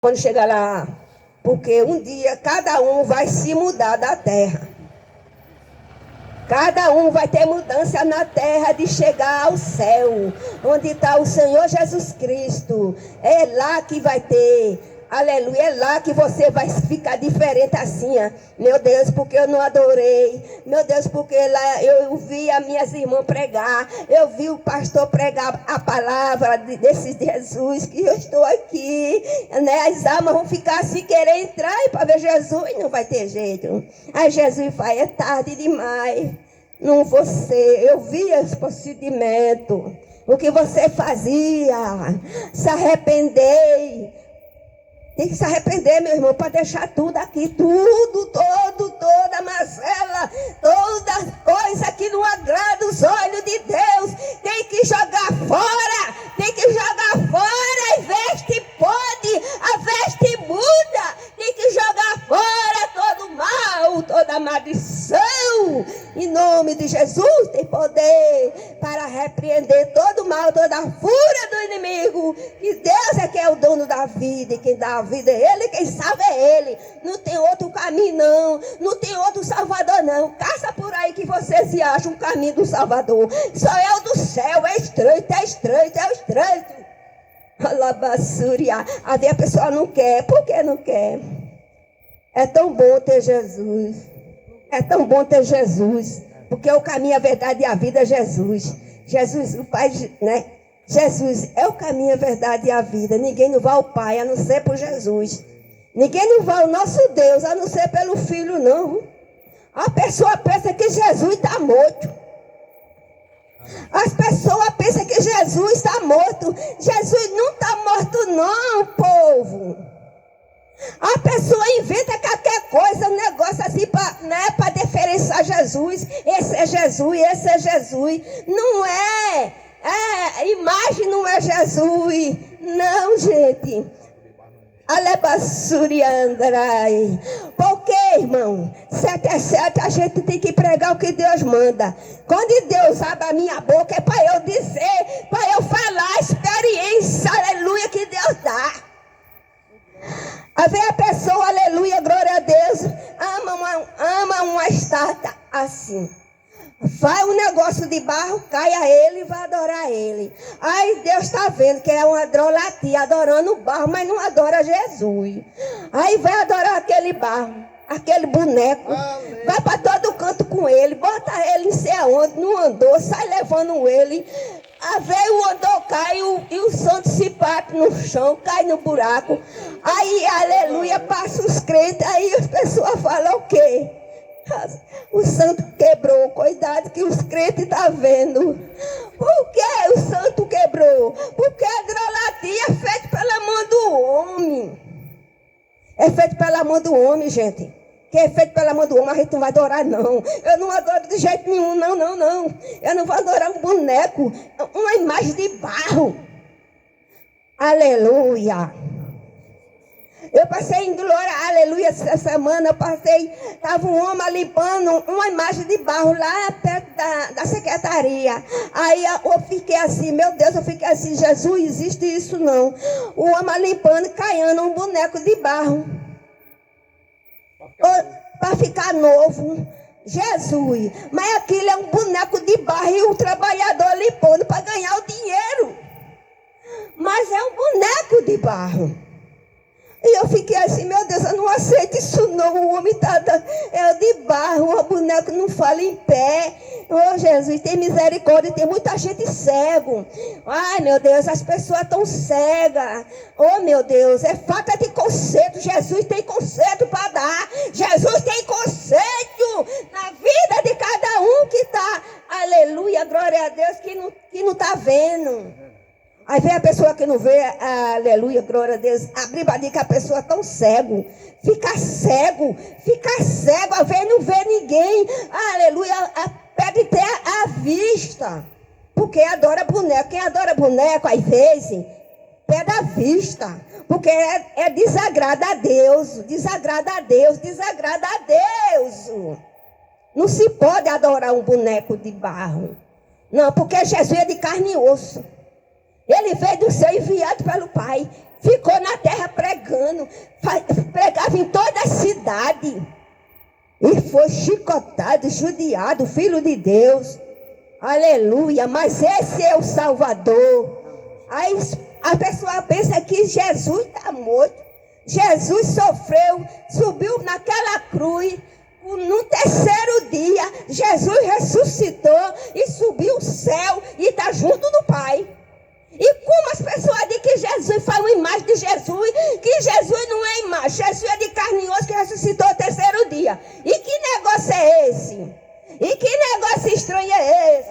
quando chegar lá, porque um dia cada um vai se mudar da terra. Cada um vai ter mudança na terra de chegar ao céu, onde está o Senhor Jesus Cristo. É lá que vai ter, aleluia, é lá que você vai ficar diferente assim. Meu Deus, porque eu não adorei. Meu Deus, porque lá eu vi as minhas irmãs pregar. Eu vi o pastor pregar a palavra desse Jesus, que eu estou aqui. Né? As almas vão ficar assim, querer entrar para ver Jesus, não vai ter jeito. Aí Jesus vai, é tarde demais. Não você, eu vi esse procedimento. O que você fazia, se arrepender. Tem que se arrepender, meu irmão, para deixar tudo aqui, toda mazela, toda coisa que não agrada os olhos de Deus, tem que jogar fora, e veste pode, a veste muda, tem que jogar fora todo mal, toda maldição, em nome de Jesus, tem poder para repreender todo mal, toda a fúria do inimigo, que Deus é que é o dono da vida, e quem dá a vida é Ele, quem salva é Ele, não tem outro caminho não tem outro Salvador não, caça por aí que você se acha um caminho do Salvador, só é o do céu, é estreito, alabassúria, aí a pessoa não quer, por que não quer? É tão bom ter Jesus, porque o caminho, a verdade e a vida é Jesus, o Pai, né? Jesus é o caminho, a verdade e a vida. Ninguém não vai ao Pai a não ser por Jesus. Ninguém não vai ao nosso Deus a não ser pelo Filho, não. A pessoa pensa que Jesus está morto. As pessoas pensam que Jesus está morto. Jesus não está morto, não, povo. A pessoa inventa qualquer coisa, um negócio assim para diferenciar Jesus. Esse é Jesus. Não é. Imagem não é Jesus. Não, gente. Alebassuriandrai. Porque, irmão, 7 é 7, a gente tem que pregar o que Deus manda. Quando Deus abre a minha boca, é para eu dizer, para eu falar a experiência, aleluia, que Deus dá. A ver a pessoa, aleluia, glória a Deus, ama uma estátua assim. Vai um negócio de barro, cai a ele e vai adorar ele. Aí Deus está vendo que é uma idolatria, adorando o barro, mas não adora Jesus. Aí vai adorar aquele barro, aquele boneco. Amém. Vai para todo canto com ele, bota ele não sei aonde, não andou, sai levando ele. Aí veio o andor, cai e o santo se parte no chão, cai no buraco. Aí, aleluia, passa os crentes, aí as pessoas falam o quê? O santo quebrou, cuidado que os crentes estão vendo. Por que o santo quebrou? Porque a idolatria é feita pela mão do homem. É feito pela mão do homem, gente. Que é feito pela mão do homem, a gente não vai adorar, não. Eu não adoro de jeito nenhum, não. Eu não vou adorar um boneco, uma imagem de barro. Aleluia. Eu passei em glória, aleluia, essa semana estava um homem limpando uma imagem de barro lá perto da secretaria. Aí eu fiquei assim, meu Deus, Jesus, existe isso não. O homem limpando, caindo um boneco de barro. Para ficar novo. Jesus, mas aquilo é um boneco de barro e o trabalhador limpando para ganhar o dinheiro. Mas é um boneco de barro. E eu fiquei assim, meu Deus, eu não aceito isso não, o homem é de barro, o boneco não fala em pé. Oh Jesus, tem misericórdia, tem muita gente cego. Ai meu Deus, as pessoas estão cegas. Oh meu Deus, é falta de conserto, Jesus tem conserto para dar. Jesus tem conserto na vida de cada um que está, aleluia, glória a Deus, que não está vendo. Aí vem a pessoa que não vê, aleluia, glória a Deus, a Bíblia diz que a pessoa é tão cego, fica cego, a ver não vê ninguém, aleluia, perde até a vista, porque adora boneco, quem adora boneco, às vezes, perde a vista, porque desagrada a Deus, não se pode adorar um boneco de barro, não, porque Jesus é de carne e osso. Ele veio do céu enviado pelo Pai. ficou na terra pregando, pregava em toda a cidade. E foi chicotado, judiado, filho de Deus. Aleluia, mas esse é o Salvador. Aí a pessoa pensa que Jesus está morto. Jesus sofreu, subiu naquela cruz. No terceiro dia, Jesus ressuscitou e subiu ao céu e está junto do Pai. E como as pessoas dizem que Jesus foi uma imagem de Jesus, que Jesus não é imagem, Jesus é de carne e osso que ressuscitou ao terceiro dia. E que negócio é esse? E que negócio estranho é esse?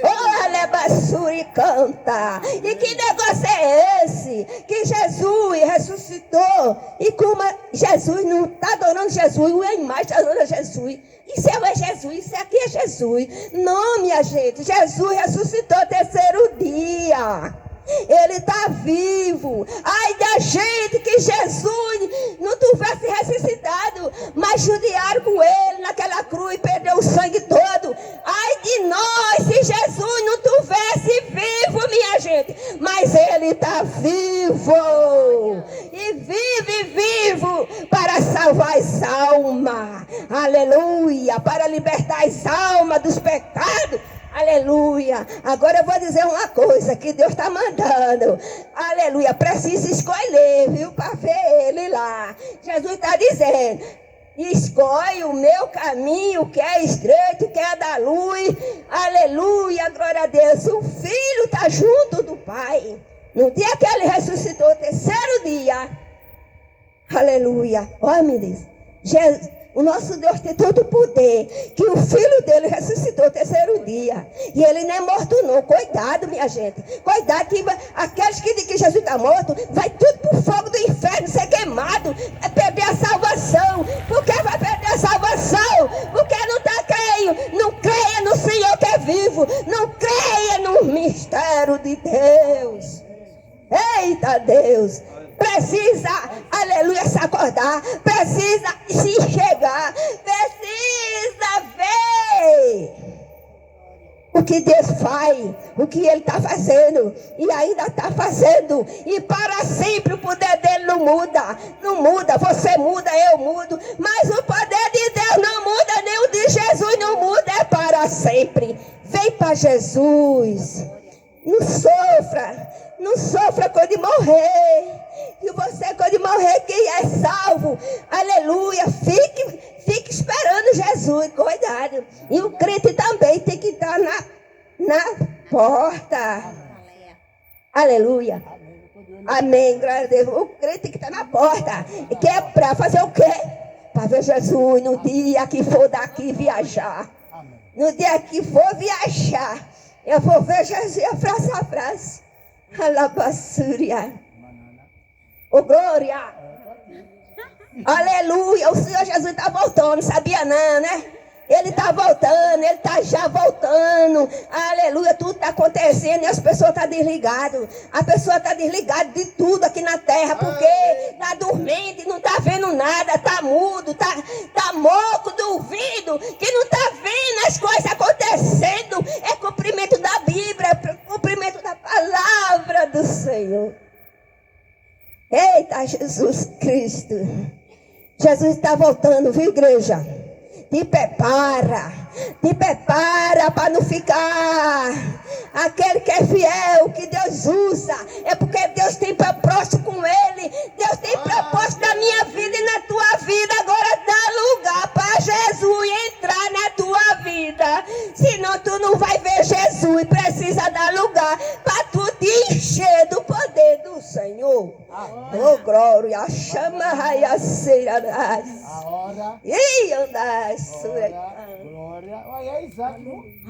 Oh, Alebassuri canta. E que negócio é esse? Que Jesus ressuscitou. E como Jesus não está adorando Jesus, a imagem está adorando Jesus. Isso é Jesus, isso aqui é Jesus. Não, minha gente, Jesus ressuscitou ao terceiro dia. Ele está vivo. Ai da gente que Jesus não tivesse ressuscitado, mas judiaram com ele naquela cruz, perdeu o sangue todo. Ai de nós se Jesus não tivesse vivo, minha gente. Mas ele está vivo. E vivo para salvar as almas. Aleluia. Para libertar as almas dos pecados. Aleluia. Agora eu vou dizer uma coisa que Deus está mandando. Aleluia. Precisa escolher, viu? Para ver ele lá. Jesus está dizendo: escolhe o meu caminho, que é estreito, que é da luz. Aleluia. Glória a Deus. O Filho está junto do Pai. No dia que ele ressuscitou, terceiro dia. Aleluia. Olha, me diz. O nosso Deus tem todo o poder, que o Filho dele ressuscitou o terceiro dia. E ele não é morto não. Cuidado, minha gente. Cuidado que aqueles que dizem que Jesus está morto, vai tudo para o fogo do inferno, ser queimado, é perder a salvação. Por que vai perder a salvação? Porque não está crendo. Não creia no Senhor que é vivo. Não creia no mistério de Deus. Eita Deus. Precisa, aleluia, se acordar. Precisa se enxergar. Precisa ver o que Deus faz, o que Ele está fazendo e ainda está fazendo. E para sempre o poder dele não muda. Não muda, você muda, eu mudo. Mas o poder de Deus não muda, nem o de Jesus não muda. É para sempre. Vem para Jesus. Não sofra. Não sofra quando morrer. E você quando morrer, quem é salvo, aleluia, fique esperando Jesus, cuidado. E o crente também tem que estar na porta. Aleluia. Amém, glória a Deus. O crente tem que estar na porta. E que é para fazer o quê? Para ver Jesus no dia que for daqui viajar. No dia que for viajar, eu vou ver Jesus frase a frase. Alabassúria. Oh, glória. Aleluia. O Senhor Jesus está voltando. Sabia não, né? Ele está voltando. Ele está já voltando. Aleluia. Tudo está acontecendo e as pessoas estão desligadas. A pessoa está desligada de tudo aqui na terra. Porque está dormente, não está vendo nada. Está mudo, está moco do ouvido. Que não está vendo as coisas acontecendo. É cumprimento da Bíblia. É cumprimento da palavra do Senhor. Eita, Jesus Cristo. Jesus está voltando, viu, igreja? Te prepara para não ficar. Aquele que é fiel, que Deus usa, é porque Deus tem propósito com ele. Deus tem propósito na minha vida e na tua vida. Agora dá lugar para Jesus entrar na tua vida. Senão tu não vai ver Jesus. Precisa dar lugar para tu te encher do poder do Senhor. Oh, glória. Chama a ceira. E andar. Glória. Olha, é Isaac.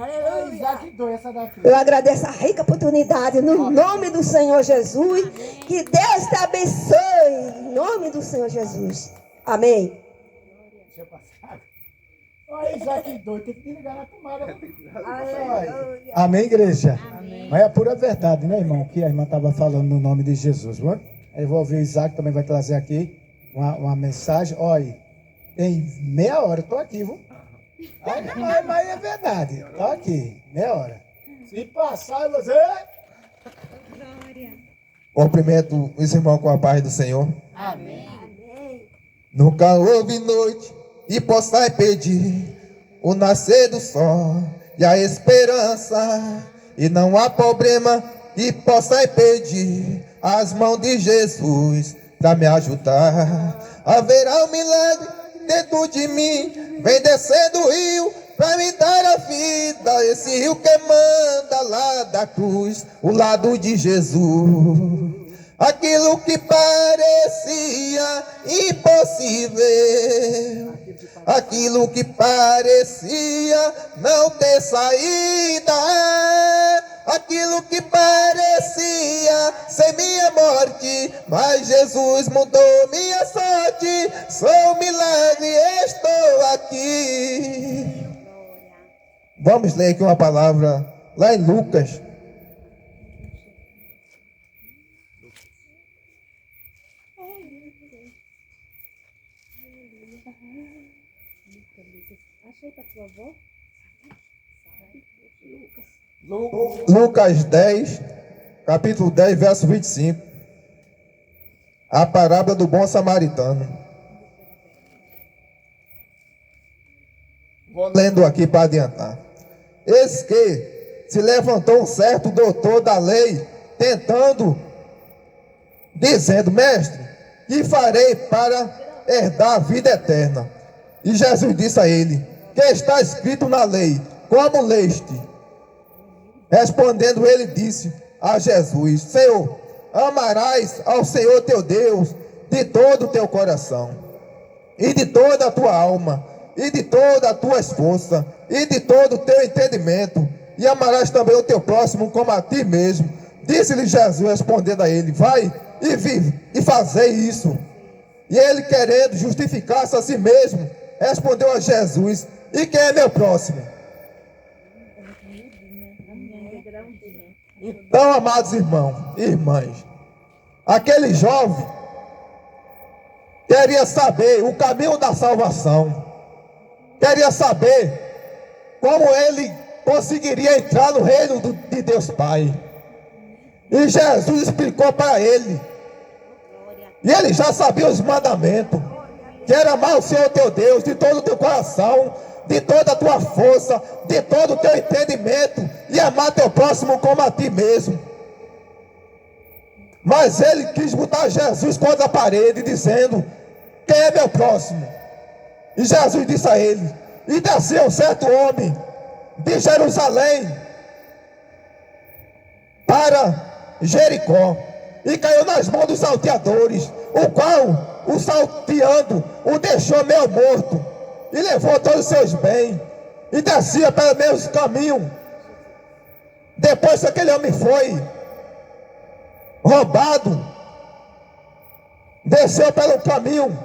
Aleluia. Isaac dois, essa daqui. Eu agradeço a rica oportunidade no nome do Senhor Jesus. Que Deus te abençoe. Em nome do Senhor Jesus. Amém. Deixa eu passar. Olha, Isaac dois, tem que ligar na tomada. Amém, igreja? Amém. Mas é a pura verdade, né, irmão? Que a irmã estava falando no nome de Jesus. Não é? Aí eu vou ouvir o Isaac, também vai trazer aqui uma mensagem. Olha, em meia hora eu estou aqui, viu? Mas é verdade, estou aqui, meia hora. Se passar, você... Cumprimento os irmãos com a paz do Senhor. Amém. Nunca houve noite e possa impedir o nascer do sol e a esperança. E não há problema que possa impedir as mãos de Jesus para me ajudar. Haverá um milagre dentro de mim, vem descendo o rio para me dar a vida. Esse rio que manda lá da cruz, o lado de Jesus. Aquilo que parecia impossível, aquilo que parecia não ter saída, aquilo que parecia ser minha morte, mas Jesus mudou minha sorte. Sou um milagre, estou aqui. Vamos ler aqui uma palavra lá em Lucas. Lucas 10, capítulo 10, verso 25. A parábola do bom samaritano. Vou lendo aqui para adiantar. Eis que se levantou um certo doutor da lei, tentando, dizendo: Mestre, que farei para herdar a vida eterna? E Jesus disse a ele: que está escrito na lei? Como leste? Respondendo ele, disse a Jesus: Senhor, amarás ao Senhor teu Deus de todo o teu coração, e de toda a tua alma, e de toda a tua força, e de todo o teu entendimento, e amarás também o teu próximo como a ti mesmo. Disse-lhe Jesus, respondendo a ele: vai e vive, e fazei isso. E ele, querendo justificar-se a si mesmo, respondeu a Jesus: e quem é meu próximo? Então, amados irmãos e irmãs, aquele jovem queria saber o caminho da salvação, queria saber como ele conseguiria entrar no reino de Deus Pai. E Jesus explicou para ele, e ele já sabia os mandamentos, que era amar o Senhor teu Deus de todo o teu coração, de toda a tua força, de todo o teu entendimento, e amar teu próximo como a ti mesmo. Mas ele quis botar Jesus contra a parede, dizendo: quem é meu próximo? E Jesus disse a ele: e desceu um certo homem de Jerusalém para Jericó, e caiu nas mãos dos salteadores, o qual, o salteando, o deixou meio morto, e levou todos os seus bens, e descia pelo mesmo caminho. Depois que aquele homem foi roubado, desceu pelo caminho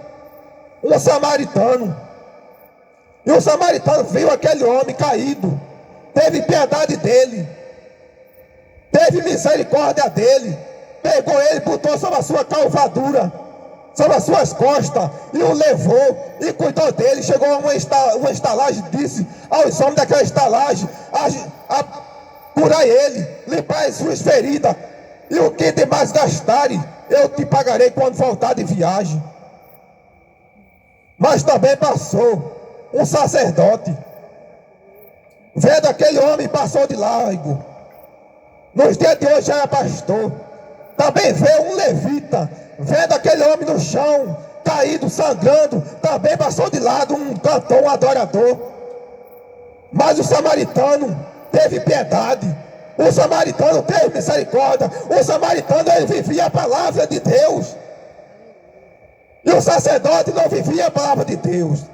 um samaritano, e o samaritano viu aquele homem caído, teve piedade dele, teve misericórdia dele, pegou ele, botou sobre a sua calvadura, sobre as suas costas, e o levou e cuidou dele. Chegou a uma estalagem, disse aos homens daquela estalagem a curar ele, limpar as suas feridas, e o que tem mais gastarem, eu te pagarei quando voltar de viagem. Mas também passou um sacerdote, vendo aquele homem, passou de largo. Nos dias de hoje já era pastor. Também veio um levita, vendo aquele homem no chão, caído, sangrando, também passou de lado, um cantor, um adorador. Mas o samaritano teve piedade, o samaritano teve misericórdia, o samaritano, ele vivia a palavra de Deus, e o sacerdote não vivia a palavra de Deus,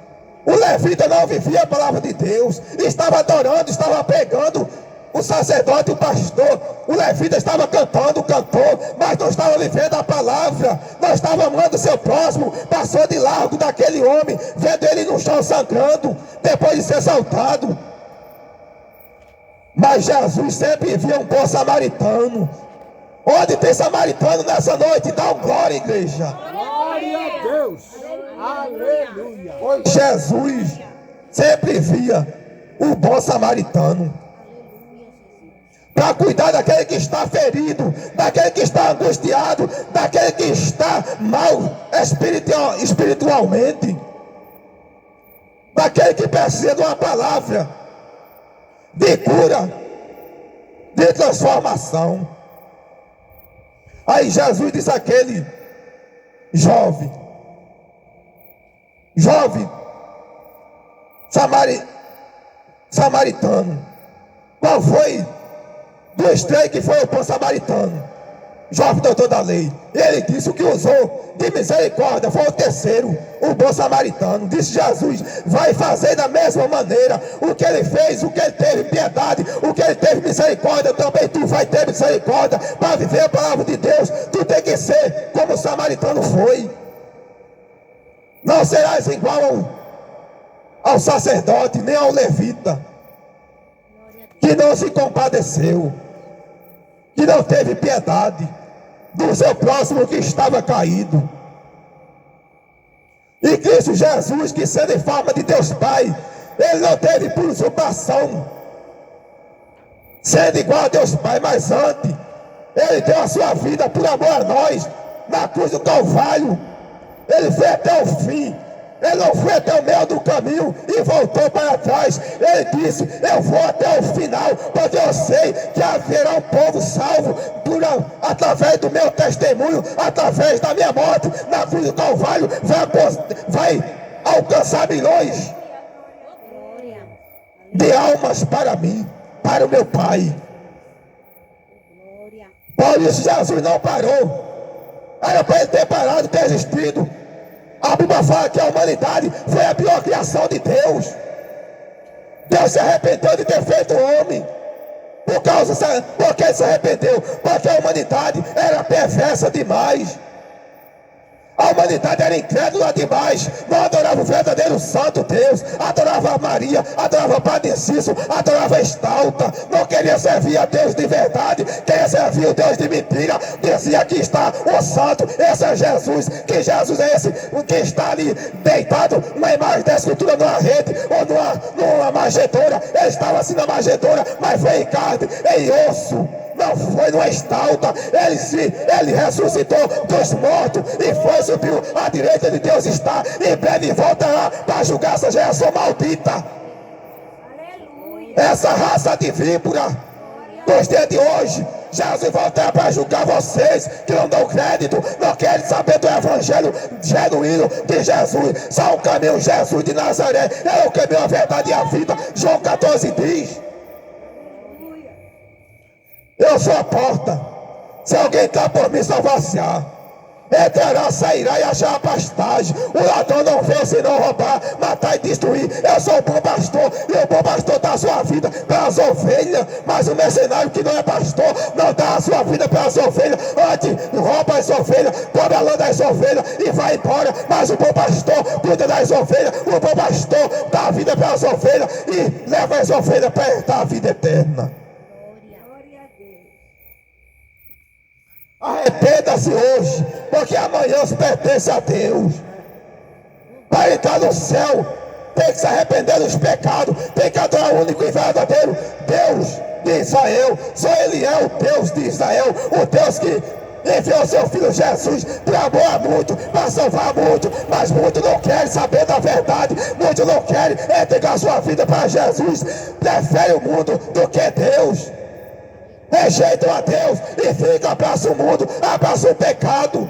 o levita não vivia a palavra de Deus, estava adorando, estava pregando. O sacerdote, o pastor, o levita estava cantando, o cantor, mas não estava vivendo a palavra, não estava amando o seu próximo. Passou de largo daquele homem, vendo ele no chão sangrando, depois de ser assaltado. Mas Jesus sempre via um bom samaritano. Onde tem samaritano nessa noite, dá um glória, igreja. Glória a Deus. Aleluia. Jesus sempre via o bom samaritano. para cuidar daquele que está ferido, daquele que está angustiado, daquele que está mal espiritualmente, daquele que precisa de uma palavra de cura, de transformação. Aí Jesus disse àquele jovem samaritano, qual foi dos três que foi o bom samaritano? Jovem doutor da lei. Ele disse: o que usou de misericórdia foi o terceiro, o bom samaritano. Disse Jesus: vai fazer da mesma maneira. O que ele fez, o que ele teve piedade, o que ele teve misericórdia, também tu vai ter misericórdia. Para viver a palavra de Deus, tu tem que ser como o samaritano foi. Não serás igual ao sacerdote, nem ao levita, que não se compadeceu, que não teve piedade do seu próximo que estava caído. E Cristo Jesus, que sendo em forma de Deus Pai, ele não teve por usurpação, sendo igual a Deus Pai, mas antes ele deu a sua vida por amor a nós, na cruz do Calvário. Ele foi até o fim. Ele não foi até o meio do caminho e voltou para trás. Ele disse: eu vou até o final, porque eu sei que haverá um povo salvo através do meu testemunho, através da minha morte na cruz do Calvário. Vai alcançar milhões de almas para mim, para o meu Pai. Por isso Jesus não parou. Era para ele ter parado, ter existido. A Bíblia fala que a humanidade foi a pior criação de Deus. Deus se arrependeu de ter feito o homem. Por que ele se arrependeu? Porque a humanidade era perversa demais. A humanidade era incrédula demais. Não adorava o verdadeiro santo Deus. Adorava a Maria, adorava o Padre Cícero, adorava a Estalta. Não queria servir a Deus de verdade, queria servir o Deus de mentira. Dizia: aqui está o santo, esse é Jesus. Que Jesus é esse? O que está ali deitado na imagem da escultura, numa rede ou numa manjedoura. Ele estava assim na manjedoura, mas foi em carne, em osso. Não foi numa estalta. Ele ressuscitou dos mortos e foi, subiu à direita de Deus, está em breve voltará para julgar essa geração maldita. Aleluia. Essa raça de víbora dos dias de hoje. Jesus voltará para julgar vocês que não dão crédito, não querem saber do evangelho genuíno de Jesus. Só o caminho, Jesus de Nazaré é o caminho, a verdade e a vida. João 14 diz: eu sou a porta. Se alguém está por mim, salvar-se-á. Entrará, sairá e achará pastagem. O ladrão não veio senão roubar, matar e destruir. Eu sou o bom pastor, e o bom pastor dá a sua vida pelas ovelhas. Mas o mercenário que não é pastor não dá a sua vida pelas ovelhas. Antes rouba as ovelhas, come a lã das ovelhas e vai embora. Mas o bom pastor cuida das ovelhas. O bom pastor dá a vida pelas ovelhas e leva as ovelhas para herdar a vida eterna. Arrependa-se hoje, porque amanhã se pertence a Deus. Para entrar no céu, tem que se arrepender dos pecados, tem que adorar o único e verdadeiro Deus de Israel. Só Ele é o Deus de Israel, o Deus que enviou seu filho Jesus para amor a muito, para salvar muito. Mas muitos não querem saber da verdade, muitos não querem entregar sua vida para Jesus, prefere o mundo do que Deus. Rejeitam a Deus e ficam, abraçam o mundo, abraçam o pecado.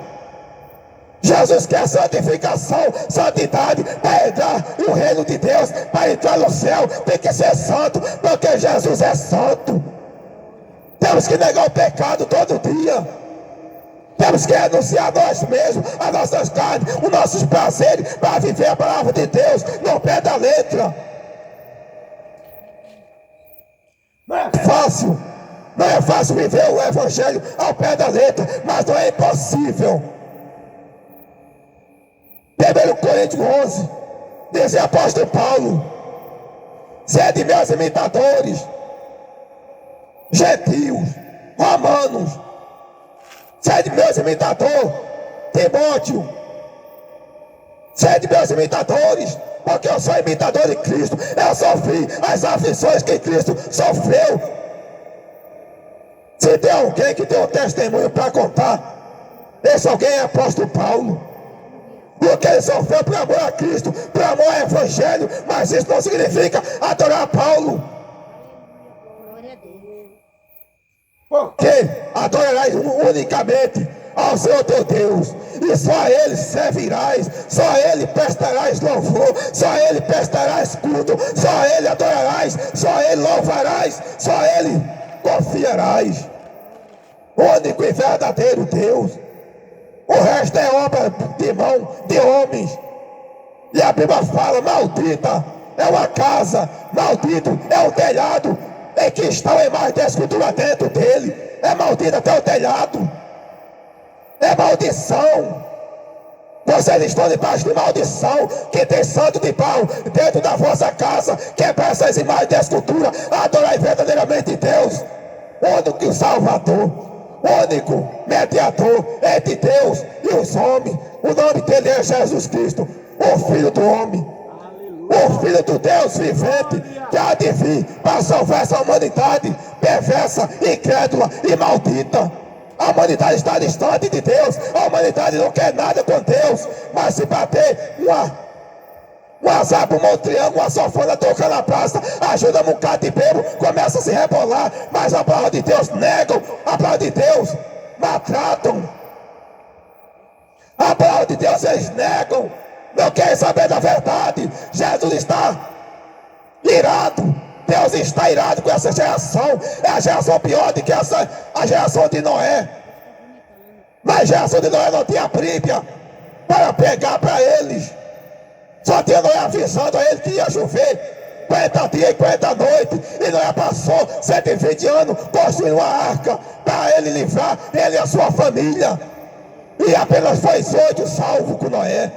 Jesus quer santificação, santidade para entrar no reino de Deus, para entrar no céu. Tem que ser santo, porque Jesus é santo. Temos que negar o pecado todo dia. Temos que renunciar a nós mesmos, as nossas carnes, os nossos prazeres, para viver a palavra de Deus no pé da letra. Não é fácil. Não é fácil viver o evangelho ao pé da letra, mas não é impossível. 1 Coríntios 11, diz o apóstolo Paulo: sede meus imitadores, gentios, romanos. Sede meus imitadores, Timóteo. Sede meus imitadores, porque eu sou imitador de Cristo. Eu sofri as aflições que Cristo sofreu. Se tem alguém que tem um testemunho para contar, esse alguém é apóstolo Paulo. Porque ele sofreu por amor a Cristo, por amor ao Evangelho, mas isso não significa adorar Paulo. Porque adorarás unicamente ao Senhor teu Deus, e só a Ele servirás, só a Ele prestarás louvor, só a Ele prestarás culto, só a Ele adorarás, só a Ele louvarás, só a Ele confiarás. Único e verdadeiro Deus. O resto é obra de mão de homens. E a Bíblia fala: maldita é uma casa, maldito é o telhado em que está a imagem da escultura dentro dele. É maldito até o telhado. É maldição. Vocês estão debaixo de maldição. Que tem santo de pau dentro da vossa casa. Quebrar essas imagens da escultura. Adorai verdadeiramente Deus, único e Salvador, único mediador entre Deus e os homens. O nome dele é Jesus Cristo, o Filho do homem, o Filho do Deus vivente, que há de vir para salvar essa humanidade perversa, incrédula e maldita. A humanidade está distante de Deus, a humanidade não quer nada com Deus, mas se bater um azar para um triângulo, uma sofona toca na praça, ajuda um bocado de bebo, começa a se rebolar, mas a palavra de Deus negam, a palavra de Deus maltratam, a palavra de Deus eles negam, não querem saber da verdade. Jesus está irado, Deus está irado com essa geração. É a geração pior do que a geração de Noé. Mas a geração de Noé não tinha Bíblia para pegar para eles. Só tinha Noé avisando a ele que ia chover 40 dias e 40 noites. E Noé passou 120 anos construindo uma arca para ele livrar ele e a sua família. E apenas foi 8 salvos com Noé.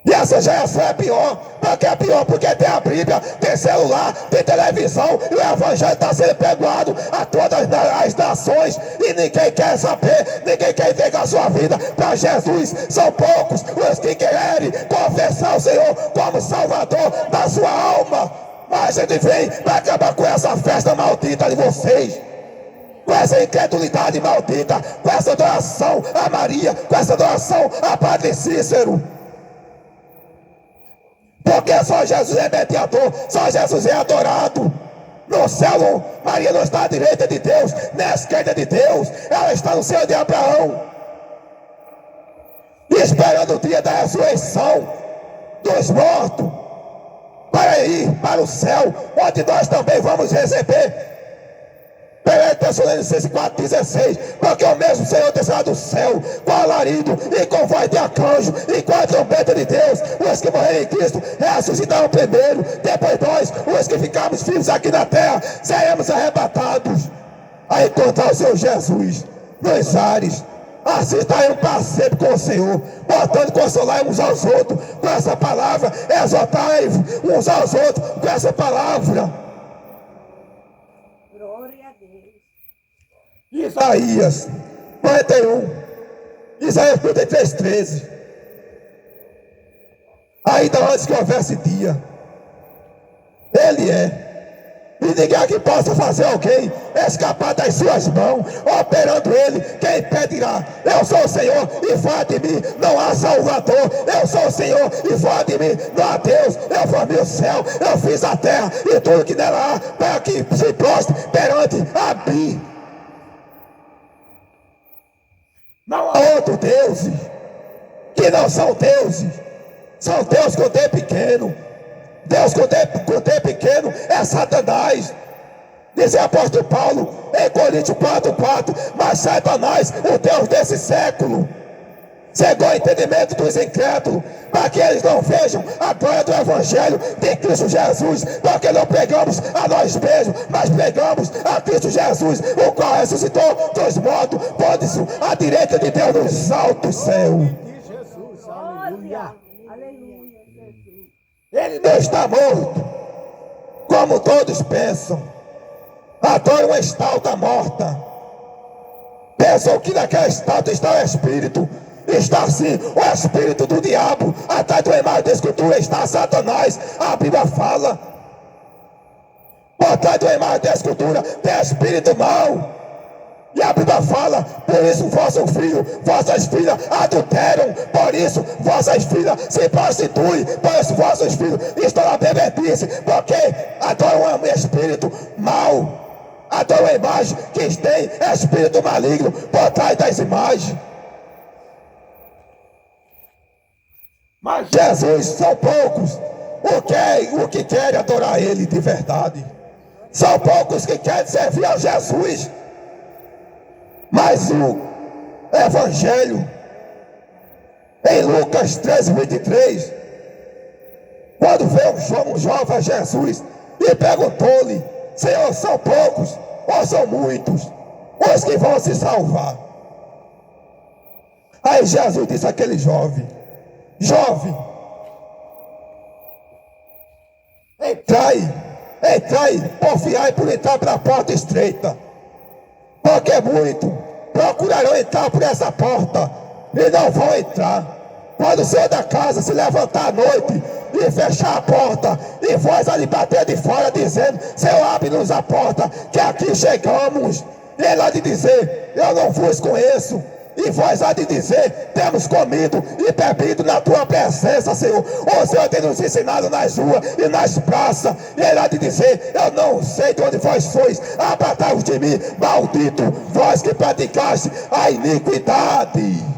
E essa geração é pior. Por que é pior? Porque tem a Bíblia, tem celular, tem televisão, e o Evangelho está sendo pregado a todas as nações, e ninguém quer saber, ninguém quer entregar a sua vida para Jesus. São poucos os que querem confessar o Senhor como Salvador da sua alma. Mas ele vem para acabar com essa festa maldita de vocês, com essa incredulidade maldita, com essa adoração a Maria, com essa adoração a Padre Cícero. Porque só Jesus é mediador, só Jesus é adorado. No céu, Maria não está à direita de Deus, nem à esquerda de Deus, ela está no céu de Abraão, esperando o dia da ressurreição dos mortos, para ir para o céu, onde nós também vamos receber. 1 Tessalonicenses 4,16, porque o mesmo Senhor descerá do céu com alarido e com voz de arcanjo e com a trombeta de Deus. Os que morrerem em Cristo ressuscitarão primeiro, depois nós, os que ficarmos vivos aqui na terra, seremos arrebatados a encontrar o Senhor Jesus nos ares. Assim estaremos para sempre com o Senhor. Portanto, consolai uns aos outros com essa palavra, exortai uns aos outros com essa palavra. Isaías 41, Isaías 43, 13. Ainda antes que houvesse dia, Ele é, e ninguém aqui possa fazer alguém escapar das suas mãos. Operando Ele, quem impedirá? Eu sou o Senhor e fora de mim não há Salvador. Eu sou o Senhor e fora de mim não há Deus. Eu formei o céu, eu fiz a terra e tudo que nela há, para que se prostre perante a mim. Não há outro Deus que não são deuses. São Deus com D pequeno. Deus com D pequeno é Satanás. Diz o apóstolo Paulo em Coríntios 4,4. Mas Satanás, o Deus desse século, cegou o entendimento dos incrédulos, para que eles não vejam a glória do Evangelho de Cristo Jesus. Porque não pregamos a nós mesmos, mas pregamos a Cristo Jesus, o qual ressuscitou dos mortos, pôs-se à direita de Deus nos altos céus. Jesus, aleluia. Ele não está morto, como todos pensam. Adoram uma estátua morta. Pensam que naquela estátua está o Espírito. Está sim o espírito do diabo. Atrás do imagem da escultura está Satanás. A Bíblia fala: por trás de uma imagem da escultura tem espírito mau. E a Bíblia fala, por isso vosso filho, vossas filhas adulteram, por isso vossas filhas se prostituem, por isso vossos filhos estão na bebedice, porque adoram um espírito mau, adoram uma imagem que tem espírito maligno por trás das imagens. Mas Jesus, são poucos o que querem adorar Ele de verdade. São poucos que querem servir a Jesus. Mas o Evangelho, em Lucas 13:23, quando veio um jovem a Jesus e perguntou-lhe: Senhor, são poucos ou são muitos os que vão se salvar? Aí Jesus disse àquele jovem: entrai, porfiai por entrar pela porta estreita, porque muito procurarão entrar por essa porta e não vão entrar. Quando o Senhor da casa se levantar à noite e fechar a porta, e vós ali bater de fora dizendo: Senhor, abre-nos a porta, que aqui chegamos. E ele há de dizer: eu não vos conheço. E vós há de dizer: temos comido e bebido na tua presença, Senhor. O Senhor tem nos ensinado nas ruas e nas praças. E ele há de dizer: eu não sei de onde vós sois, apartai-vos de mim, maldito, vós que praticaste a iniquidade.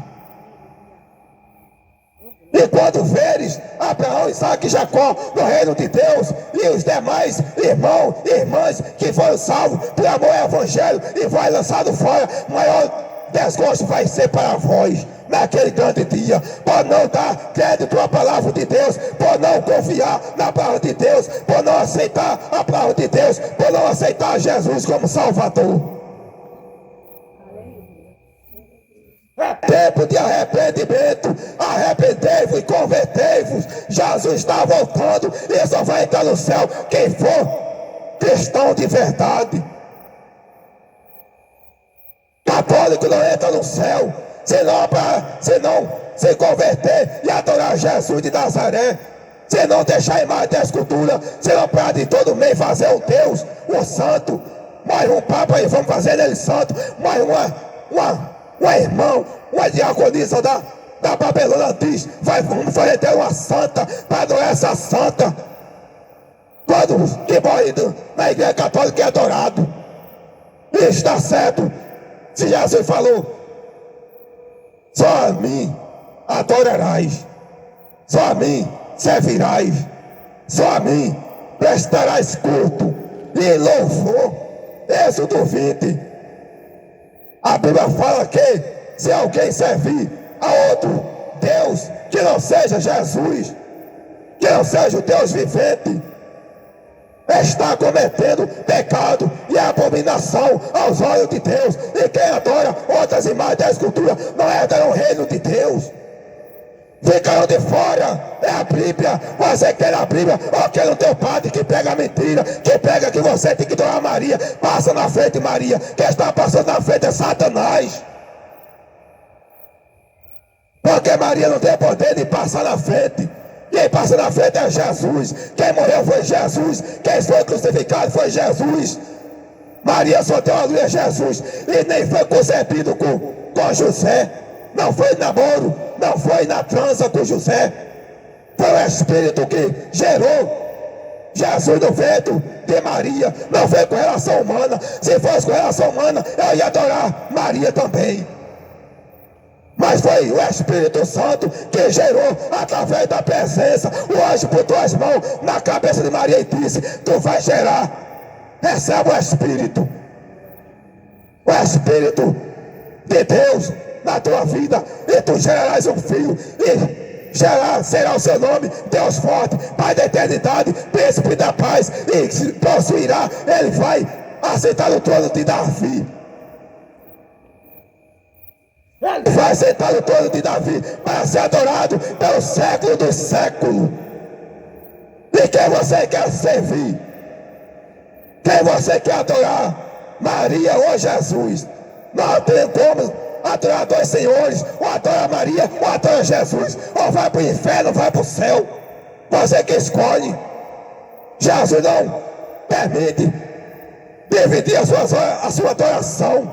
E quando veres Abraão, Isaque e Jacó no reino de Deus, e os demais irmãos e irmãs que foram salvos por amor ao Evangelho e vai lançado fora, maior desgosto vai ser para vós naquele grande dia, por não dar crédito à palavra de Deus, por não confiar na palavra de Deus, por não aceitar a palavra de Deus, por não aceitar Jesus como Salvador. É tempo de arrependimento. Arrependei-vos e convertei-vos. Jesus está voltando e só vai entrar no céu quem for cristão de verdade. Católico não entra no céu se não se converter e adorar Jesus de Nazaré, se não deixar a imagem da escultura, se não parar de todo mês fazer um Deus, um santo, mais um papa e vamos fazer ele santo, mais um irmão, uma diaconisa da Babilônia diz: vamos fazer ter uma santa para adorar essa santa. Quando que morre na igreja católica é adorado. Isso está certo. Se Jesus falou: só a mim adorarás, só a mim servirás, só a mim prestarás culto e louvor. Êxodo 20. A Bíblia fala que se alguém servir a outro Deus que não seja Jesus, que não seja o Deus vivente, está cometendo pecado e abominação aos olhos de Deus. E quem adora outras imagens da escultura não herdará o reino de Deus. Ficarão de fora. É a Bíblia. Você quer a Bíblia ou quer o teu padre que prega a mentira, que prega que você tem que adorar Maria? Passa na frente, Maria. Quem está passando na frente é Satanás. Porque Maria não tem poder de passar na frente. Quem passa na frente é Jesus. Quem morreu foi Jesus. Quem foi crucificado foi Jesus. Maria só deu a luz a Jesus. E nem foi concebido com José. Não foi namoro, não foi na transa com José. Foi o Espírito que gerou Jesus no ventre de Maria. Não foi com relação humana. Se fosse com relação humana, eu ia adorar Maria também. Mas foi o Espírito Santo que gerou através da presença. O anjo botou as mãos na cabeça de Maria e disse: tu vais gerar. Recebe o Espírito. O Espírito de Deus na tua vida, e tu gerarás um filho, e será o seu nome Deus forte, Pai da eternidade, príncipe da paz, e possuirá, ele vai assentar no trono de Davi. Ele vai sentar no trono de Davi para ser adorado pelo século dos séculos. E quem você quer servir? Quem você quer adorar? Maria ou Jesus? Não tem como adorar dois senhores. Ou adora Maria ou adora Jesus. Ou vai para o inferno ou vai para o céu. Você que escolhe. Jesus não permite dividir a sua adoração.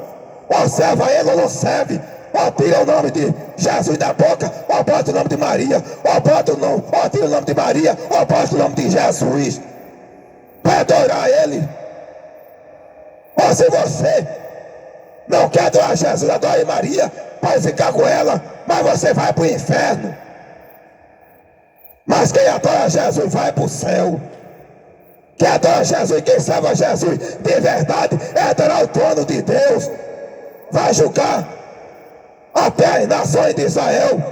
Ou serve a ele ou não serve. Ou tira o nome de Jesus da boca, ou bota o nome de Maria, ou tira o nome de Maria, ou bota o nome de Jesus. Para adorar ele. Ou se você não quer adorar Jesus, adore Maria, pode ficar com ela, mas você vai para o inferno. Mas quem adora Jesus vai para o céu. Quem adora Jesus, quem serve a Jesus de verdade, é adorar o trono de Deus. Vai julgar até as nações de Israel,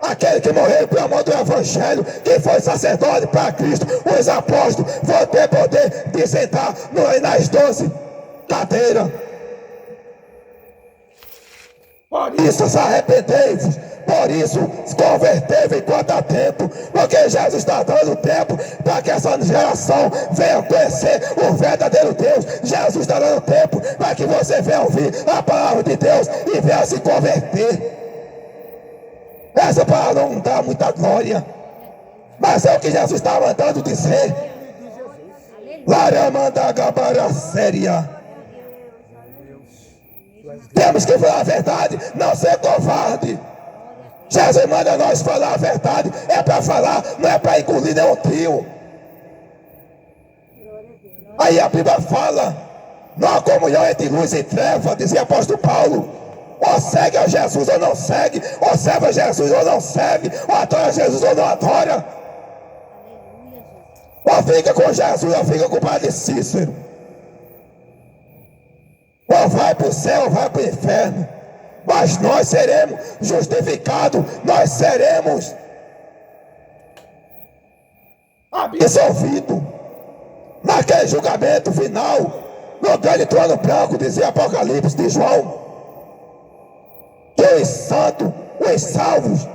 aquele que morreu por amor do Evangelho, que foi sacerdote para Cristo. Os apóstolos vão ter poder de sentar nas 12 cadeiras. Por isso se arrependei-vos, por isso se convertei enquanto há tempo, porque Jesus está dando tempo para que essa geração venha conhecer o verdadeiro Deus. Jesus está dando tempo para que você venha ouvir a palavra de Deus e venha se converter. Essa palavra não dá muita glória, mas é o que Jesus está mandando dizer. Laramanda Gabara Séria. Temos que falar a verdade, não ser covarde. Jesus manda nós falar a verdade. É para falar, não é para engolir nenhum trio. Aí a Bíblia fala: não há comunhão entre luz e treva, dizia o apóstolo Paulo. Ou segue a Jesus ou não segue, ou serve a Jesus ou não serve, ou adora Jesus ou não adora. Ou fica com Jesus ou fica com o padre Cícero. Ou vai para o céu ou vai para o inferno. Mas nós seremos justificados, nós seremos absolvidos naquele julgamento final, no grande trono branco, dizia Apocalipse de João, que os santos, os salvos,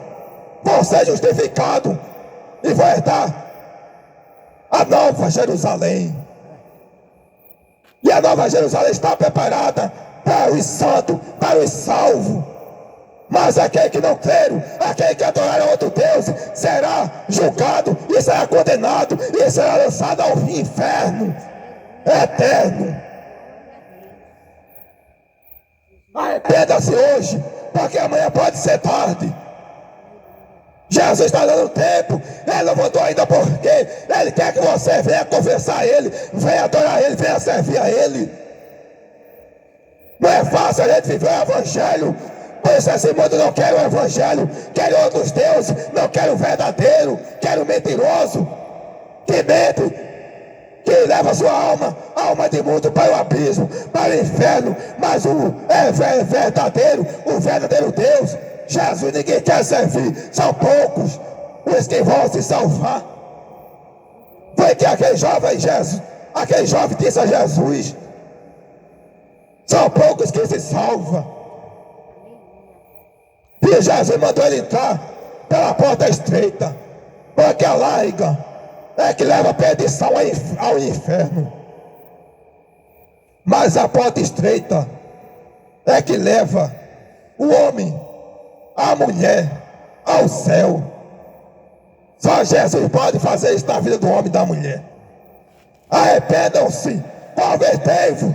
vão ser justificados e vão herdar a nova Jerusalém. E a nova Jerusalém está preparada para os santos, para os salvos. Mas aquele que não crer, aquele que adorar outro Deus, será julgado e será condenado e será lançado ao inferno eterno. Arrependa-se hoje, porque amanhã pode ser tarde. Jesus está dando tempo, ele não voltou ainda porque ele quer que você venha confessar a ele, venha adorar a ele, venha servir a ele. Não é fácil a gente viver o Evangelho. Por isso esse mundo não quer o Evangelho, quer outros deuses, não quer o verdadeiro, quer o mentiroso, que mente, que leva a sua alma de mundo para o abismo, para o inferno. Mas o verdadeiro Deus, Jesus, ninguém quer servir, são poucos os que vão se salvar. Foi que aquele jovem disse a Jesus: são poucos que se salvam. E Jesus mandou ele entrar pela porta estreita, porque a larga é que leva a perdição ao inferno. Mas a porta estreita é que leva o homem, a mulher, ao céu. Só Jesus pode fazer isso na vida do homem e da mulher. Arrependam-se, convertei-vos,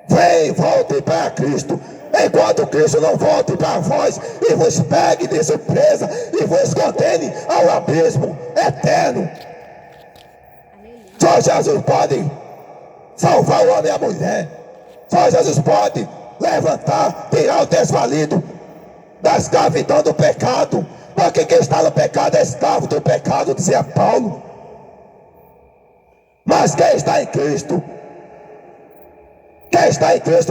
vem, volte para Cristo, enquanto Cristo não volte para vós e vos pegue de surpresa e vos condene ao abismo eterno. Só Jesus pode salvar o homem e a mulher. Só Jesus pode levantar, tirar o desvalido da escravidão do pecado, porque quem está no pecado é escravo do pecado, dizia Paulo. Mas quem está em Cristo,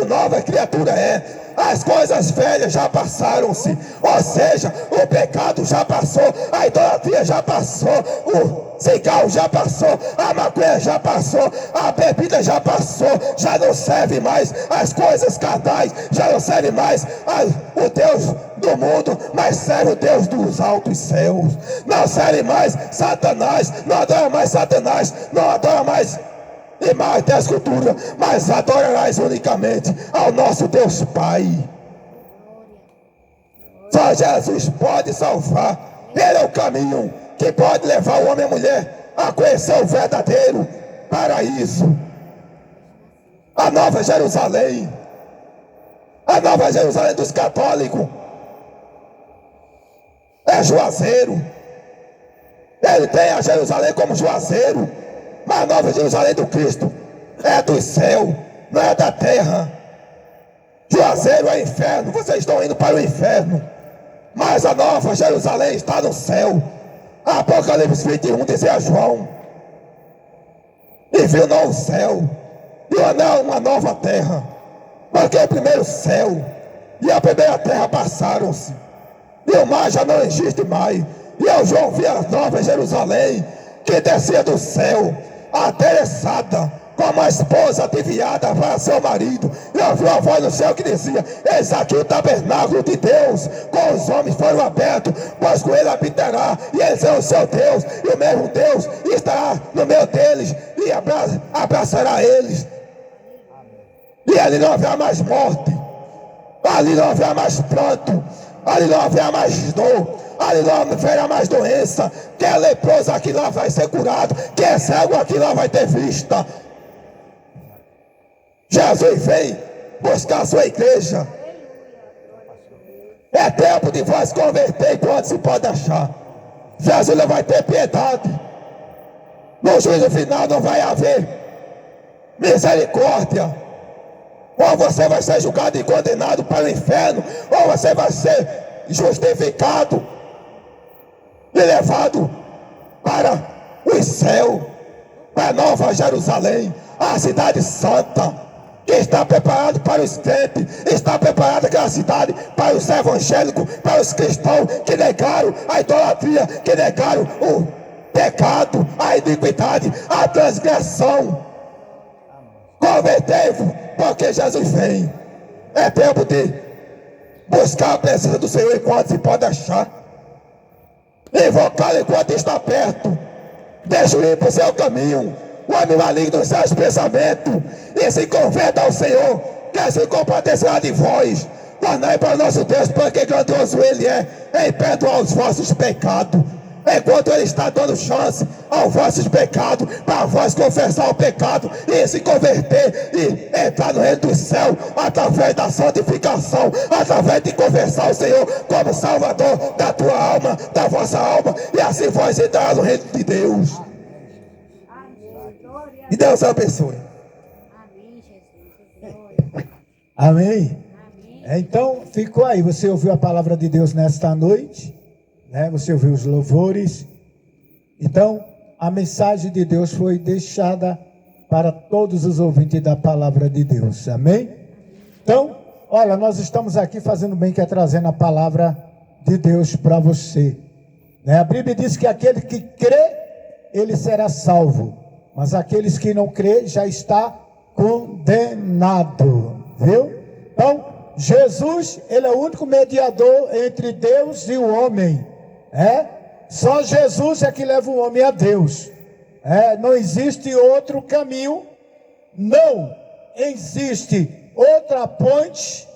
nova criatura é. As coisas velhas já passaram-se, ou seja, o pecado já passou, a idolatria já passou, o cigarro já passou, a maconha já passou, a bebida já passou, já não serve mais as coisas carnais, já não serve mais o Deus do mundo, mas serve o Deus dos altos céus. Não serve mais Satanás, não adora mais Satanás, não adora mais imagem da escultura, mas adorarás unicamente ao nosso Deus Pai. Só Jesus pode salvar. Ele é o caminho que pode levar o homem e a mulher a conhecer o verdadeiro paraíso, a nova Jerusalém, a nova Jerusalém dos católicos, é Juazeiro. Ele tem a Jerusalém como Juazeiro, mas a nova Jerusalém do Cristo é do céu, não é da terra. Juazeiro é inferno, vocês estão indo para o inferno, mas a nova Jerusalém está no céu. Apocalipse 21 dizia a João: e viu novo céu e uma nova terra, porque o primeiro céu e a primeira terra passaram-se, e o mar já não existe mais. E eu, João, vi a nova Jerusalém, que descia do céu, adereçada como a esposa adivinhada para seu marido. E eu vi uma voz no céu que dizia: eis aqui o tabernáculo de Deus, com os homens foram abertos, pois com ele habitará, e ele será o seu Deus, e o mesmo Deus estará no meio deles, e abraçará eles. E ali não haverá mais morte, ali não haverá mais pranto, ali não haverá mais dor, ali não haverá mais doença. Que é leproso aqui lá vai ser curado, que é cego aqui lá vai ter vista. Jesus vem buscar a sua igreja. É tempo de vós converter enquanto se pode achar. Jesus não vai ter piedade. No juízo final não vai haver misericórdia. Ou você vai ser julgado e condenado para o inferno, ou você vai ser justificado e levado para o céu, para a nova Jerusalém, a cidade santa, que está preparado para os crentes, está preparada aquela cidade para os evangélicos, para os cristãos que negaram a idolatria, que negaram o pecado, a iniquidade, a transgressão. Convertei-vos, porque Jesus vem. É tempo de buscar a presença do Senhor enquanto se pode achar, invocar enquanto está perto. Deixa ir para o seu caminho, o homem maligno dos seus pensamentos, e se converta ao Senhor, que se compadecerá de vós. Tornai para o nosso Deus, porque grandioso Ele é em perdoar os vossos pecados. Enquanto Ele está dando chance aos vossos pecados, para vós confessar o pecado e se converter e entrar no reino do céu, através da santificação, através de confessar o Senhor como Salvador da tua alma, da vossa alma, e assim vós entrará no reino de Deus. E Deus abençoe. Amém, Jesus. Amém? Então, ficou aí. Você ouviu a palavra de Deus nesta noite, né? Você ouviu os louvores. Então, a mensagem de Deus foi deixada para todos os ouvintes da palavra de Deus. Amém? Então, olha, nós estamos aqui fazendo bem, que é trazendo a palavra de Deus para você, né? A Bíblia diz que aquele que crê, ele será salvo, mas aqueles que não crê já está condenado, viu? Então, Jesus, ele é o único mediador entre Deus e o homem, só Jesus é que leva o homem a Deus, não existe outro caminho, não existe outra ponte,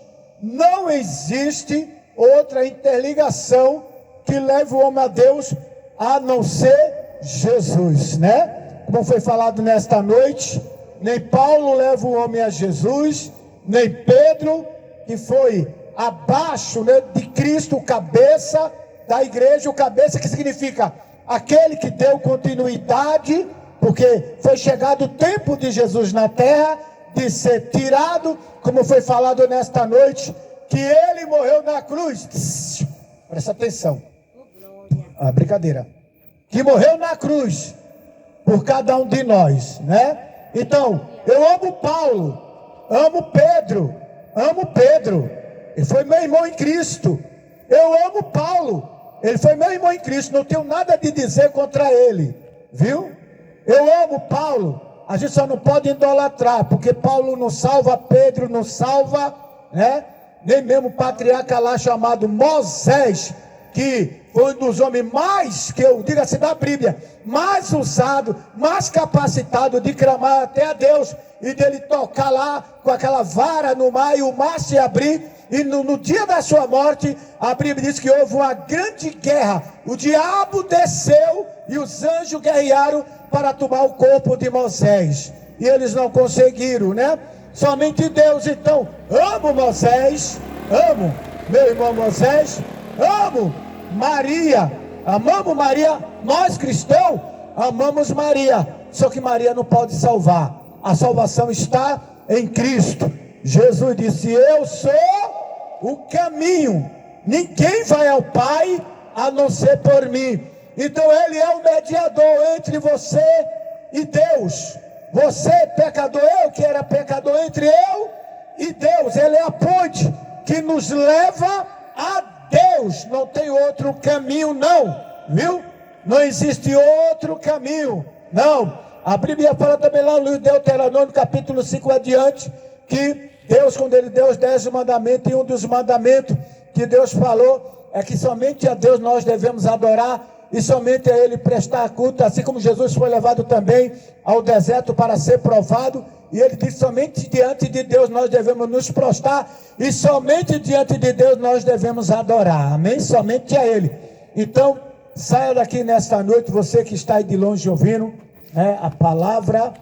não existe outra interligação que leve o homem a Deus, a não ser Jesus, né? Como foi falado nesta noite, nem Paulo leva o homem a Jesus, nem Pedro, que foi abaixo, né, de Cristo, o cabeça da igreja, o cabeça que significa aquele que deu continuidade, porque foi chegado o tempo de Jesus na terra, de ser tirado, como foi falado nesta noite, que ele morreu na cruz. Presta atenção. Brincadeira. Que morreu na cruz por cada um de nós, né? Então, eu amo Paulo, amo Pedro, ele foi meu irmão em Cristo. Eu amo Paulo, ele foi meu irmão em Cristo, não tenho nada de dizer contra ele, viu? Eu amo Paulo, a gente só não pode idolatrar, porque Paulo não salva, Pedro não salva, né? Nem mesmo o patriarca lá chamado Moisés, que foi um dos homens mais, que eu digo assim da Bíblia, mais usado, mais capacitado de clamar até a Deus, e dele tocar lá com aquela vara no mar, e o mar se abrir, e no dia da sua morte, a Bíblia diz que houve uma grande guerra, o diabo desceu, e os anjos guerrearam para tomar o corpo de Moisés. E eles não conseguiram, né? Somente Deus. Então, amo Moisés, amo meu irmão Moisés, amo Maria, amamos Maria. Nós cristãos amamos Maria, só que Maria não pode salvar. A salvação está em Cristo. Jesus disse: eu sou o caminho, ninguém vai ao Pai a não ser por mim. Então ele é o mediador entre você e Deus. Você pecador, eu que era pecador, entre eu e Deus. Ele é a ponte que nos leva a Deus. Não tem outro caminho não, viu? Não existe outro caminho, não. A Bíblia fala também lá no Deuteronômio capítulo 5 adiante, que Deus, quando ele deu os 10 mandamentos, e um dos mandamentos que Deus falou é que somente a Deus nós devemos adorar e somente a Ele prestar culto, assim como Jesus foi levado também ao deserto para ser provado, e Ele disse: somente diante de Deus nós devemos nos prostrar, e somente diante de Deus nós devemos adorar, amém? Somente a Ele. Então, saia daqui nesta noite, você que está aí de longe ouvindo, né, a palavra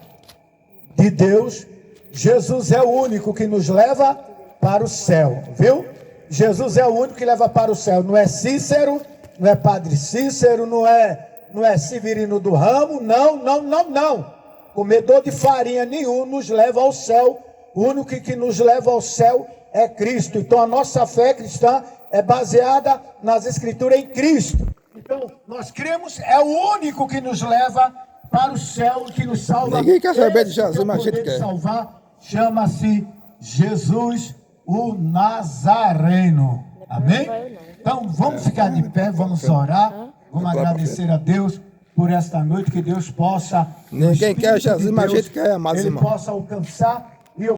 de Deus. Jesus é o único que nos leva para o céu, viu? Jesus é o único que leva para o céu. Não é Cícero, não é Padre Cícero, não é Severino do Ramo, não. Comedor de farinha nenhum nos leva ao céu. O único que nos leva ao céu é Cristo. Então a nossa fé cristã é baseada nas Escrituras em Cristo. Então nós cremos, é o único que nos leva para o céu, que nos salva. Ninguém quer saber de Esse Jesus, mas a gente poder de quer. salvar chama-se Jesus o Nazareno. Amém? Então vamos ficar de pé, vamos orar, vamos agradecer a Deus por esta noite, que Deus possa, Ninguém quer Jesus, mas a gente quer, amados Ele irmãos. possa alcançar